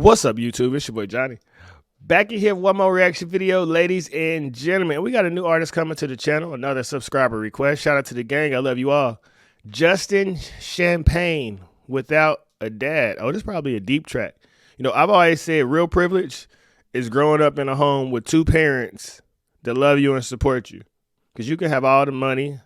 What's up, YouTube? It's your boy Johnny. Back in here with one more reaction video, ladies and gentlemen. We got a new artist coming to the channel, another subscriber request. Shout out to the gang. I love you all. Justin Champagne, Without a Dad. Oh, this is probably a deep track. You know, I've always said real privilege is growing up in a home with two parents that love you and support you. Because you can have all the money,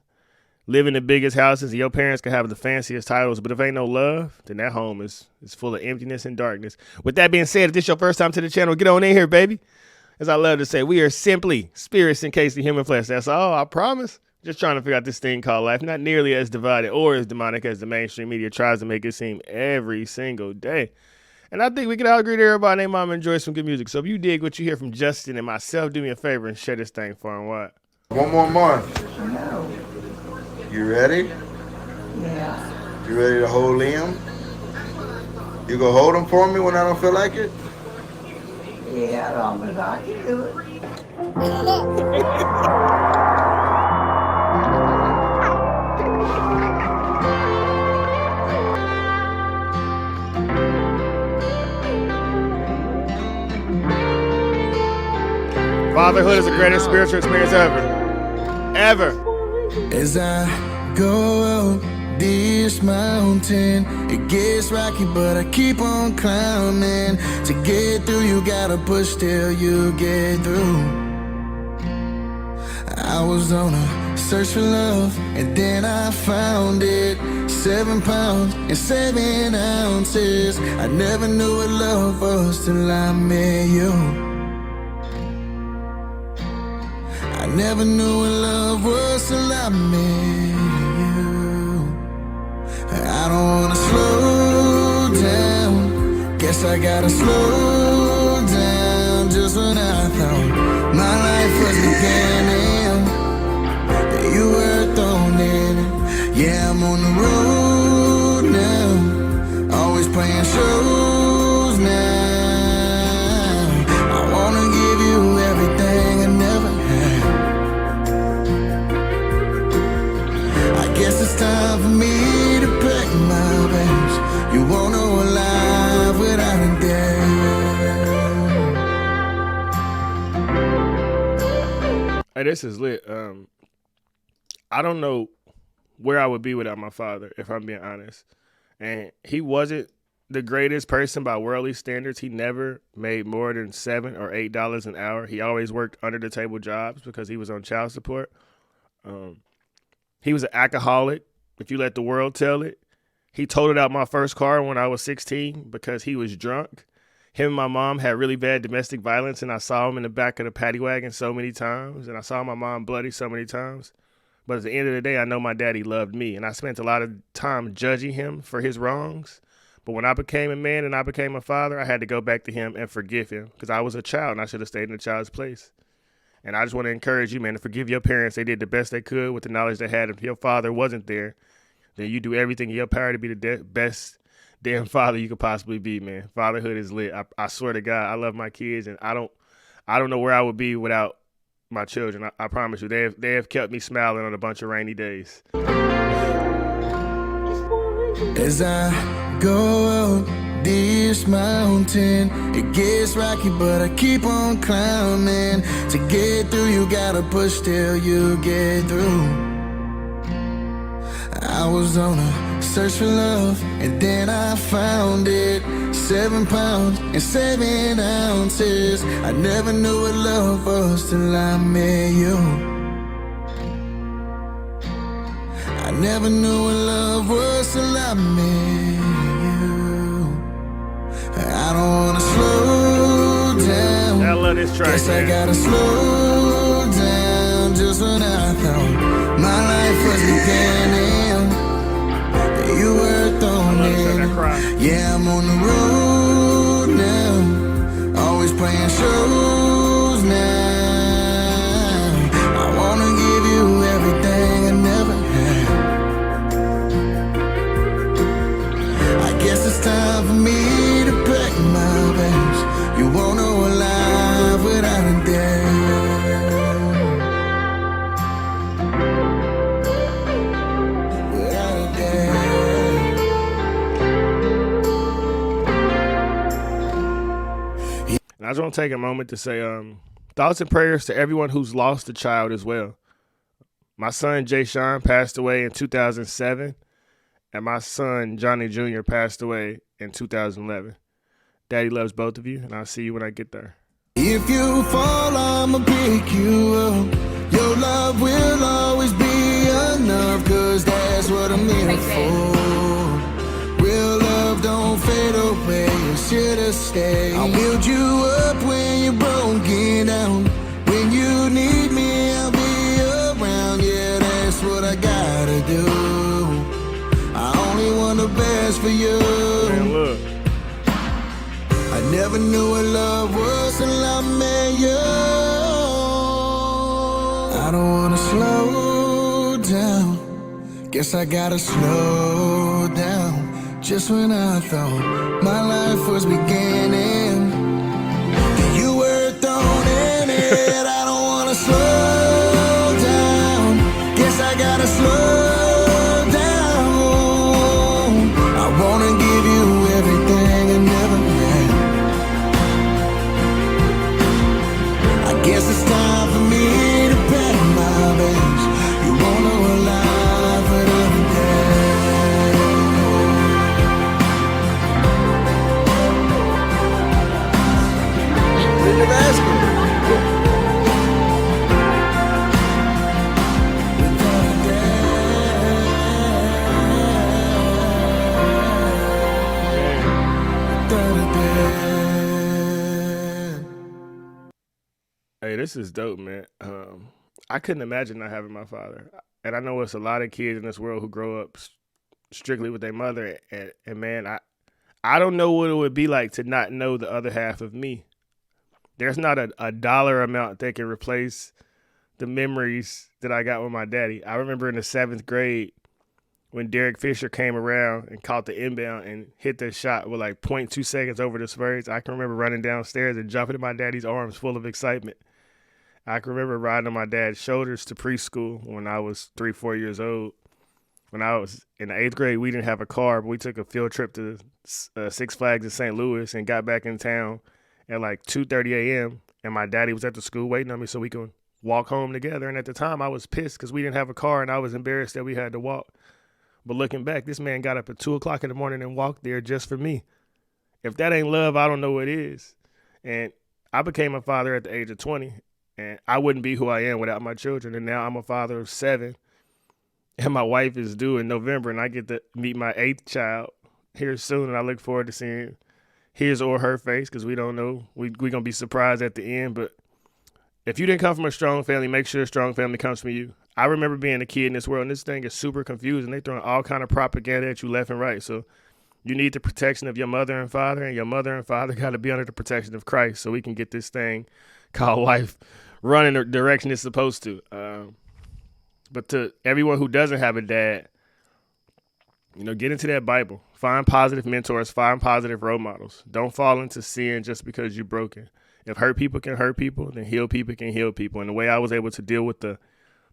live in the biggest houses, and your parents can have the fanciest titles, but if ain't no love, then that home is full of emptiness and darkness. With that being said, if this is your first time to the channel, get on in here, baby. As I love to say, we are simply spirits encased in human flesh. That's all, I promise. Just trying to figure out this thing called life. Not nearly as divided or as demonic as the mainstream media tries to make it seem every single day. And I think we can all agree that everybody named mama enjoys some good music. So if you dig what you hear from Justin and myself, do me a favor and share this thing far and wide. One more month. No. You ready? Yeah. You ready to hold him? You gonna hold him for me when I don't feel like it? Yeah, long as I can do it. Fatherhood is the greatest spiritual experience ever. Ever. As I go up this mountain, it gets rocky, but I keep on climbing. To get through, you gotta push till you get through. I was on a search for love, and then I found it. 7 pounds and 7 ounces. I never knew what love was till I met you. I never knew what love was till I met you. I don't wanna slow down. Guess I gotta slow down. Just when I thought my life was beginning, that you were thrown in. Yeah, I'm on the road now, always playing shows now. I wanna give you everything I never had. I guess it's time for me to pack my bags. You won't know a life without a dad. Hey, this is lit. I don't know where I would be without my father, if I'm being honest. And he wasn't the greatest person by worldly standards. He never made more than $7 or $8 an hour. He always worked under the table jobs because he was on child support. He was an alcoholic, if you let the world tell it. He totaled out my first car when I was 16 because he was drunk. Him and my mom had really bad domestic violence, and I saw him in the back of the paddy wagon so many times, and I saw my mom bloody so many times. But at the end of the day, I know my daddy loved me, and I spent a lot of time judging him for his wrongs. But when I became a man and I became a father, I had to go back to him and forgive him because I was a child, and I should have stayed in the child's place. And I just want to encourage you, man, to forgive your parents. They did the best they could with the knowledge they had. If your father wasn't there, then you do everything in your power to be the best damn father you could possibly be, man. Fatherhood is lit. I swear to God, I love my kids, and I don't know where I would be without my children. I promise you, they have kept me smiling on a bunch of rainy days. As I go up this mountain, it gets rocky, but I keep on climbing. To get through, you gotta push till you get through. I was on a search for love, and then I found it. 7 pounds and 7 ounces. I never knew what love was till I met you. I never knew what love was till I met you. I don't wanna slow down. I love this track, Guess man. I gotta slow down. Just when I thought my life was beginning, that you were thrown in. Yeah, I'm on the road now, always playing shows now. I wanna give you everything I never had. I guess it's time for me to pack my bags. You won't know a life without a dad. Without a dad. want to take a moment to say thoughts and prayers to everyone who's lost a child as well. My son, Jay Sean, passed away in 2007, and my son, Johnny Jr., passed away in 2011. Daddy loves both of you, and I'll see you when I get there. If you fall, I'ma pick you up. Your love will always be enough, 'cause that's what I'm here for. Real love don't fade away, it's here to stay. I'll build you up when you're broken down. When you need me, I'll be around. Yeah, that's what I gotta do. I only want the best for you. Man, look. I never knew what love was until I met you. I don't wanna slow down. Guess I gotta slow down. Just when I thought my life was beginning, you were thrown in it. I don't wanna slow down. Guess I gotta slow down. I wanna give you everything I never had. I guess it's time for me to pack my bags. You won't know a lie for every day. In the basket. Hey, this is dope, man. I couldn't imagine not having my father. And I know it's a lot of kids in this world who grow up strictly with their mother. And man, I don't know what it would be like to not know the other half of me. There's not a dollar amount that can replace the memories that I got with my daddy. I remember in the 7th grade when Derek Fisher came around and caught the inbound and hit the shot with like 0.2 seconds over the Spurs. I can remember running downstairs and jumping in my daddy's arms full of excitement. I can remember riding on my dad's shoulders to preschool when I was 3-4 years old. When I was in the 8th grade, we didn't have a car, but we took a field trip to Six Flags in St. Louis and got back in town at like 2:30 a.m. And my daddy was at the school waiting on me so we could walk home together. And at the time, I was pissed because we didn't have a car and I was embarrassed that we had to walk. But looking back, this man got up at 2 o'clock in the morning and walked there just for me. If that ain't love, I don't know what is. And I became a father at the age of 20. And I wouldn't be who I am without my children. And now I'm a father of 7. And my wife is due in November. And I get to meet my 8th child here soon. And I look forward to seeing his or her face because we don't know. We're going to be surprised at the end. But if you didn't come from a strong family, make sure a strong family comes from you. I remember being a kid in this world. And this thing is super confusing. They're throwing all kind of propaganda at you left and right. So you need the protection of your mother and father. And your mother and father got to be under the protection of Christ so we can get this thing called life run in the direction it's supposed to. But to everyone who doesn't have a dad, get into that Bible. Find positive mentors. Find positive role models. Don't fall into sin just because you're broken. If hurt people can hurt people, then heal people can heal people. And the way I was able to deal with the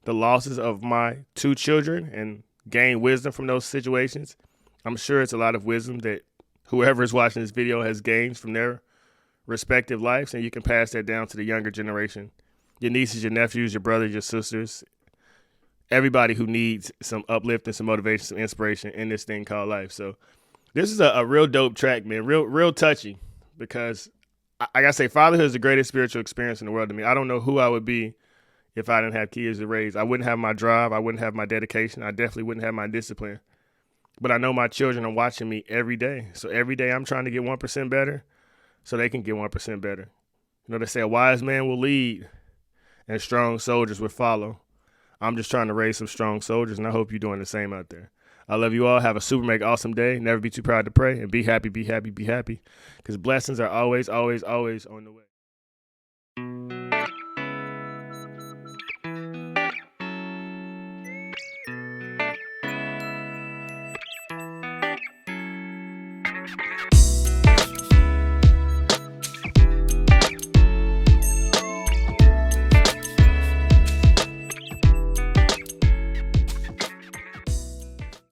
losses of my 2 children and gain wisdom from those situations, I'm sure it's a lot of wisdom that whoever is watching this video has gained from their respective lives, and you can pass that down to the younger generation. Your nieces, your nephews, your brothers, your sisters, everybody who needs some uplift and some motivation, some inspiration in this thing called life. So this is a real dope track, man. Real touchy because, like I say, fatherhood is the greatest spiritual experience in the world to me. I don't know who I would be if I didn't have kids to raise. I wouldn't have my drive. I wouldn't have my dedication. I definitely wouldn't have my discipline. But I know my children are watching me every day. So every day I'm trying to get 1% better so they can get 1% better. They say a wise man will lead and strong soldiers will follow. I'm just trying to raise some strong soldiers, and I hope you're doing the same out there. I love you all. Have a super mega awesome day. Never be too proud to pray, and be happy, be happy, be happy, because blessings are always, always, always on the way.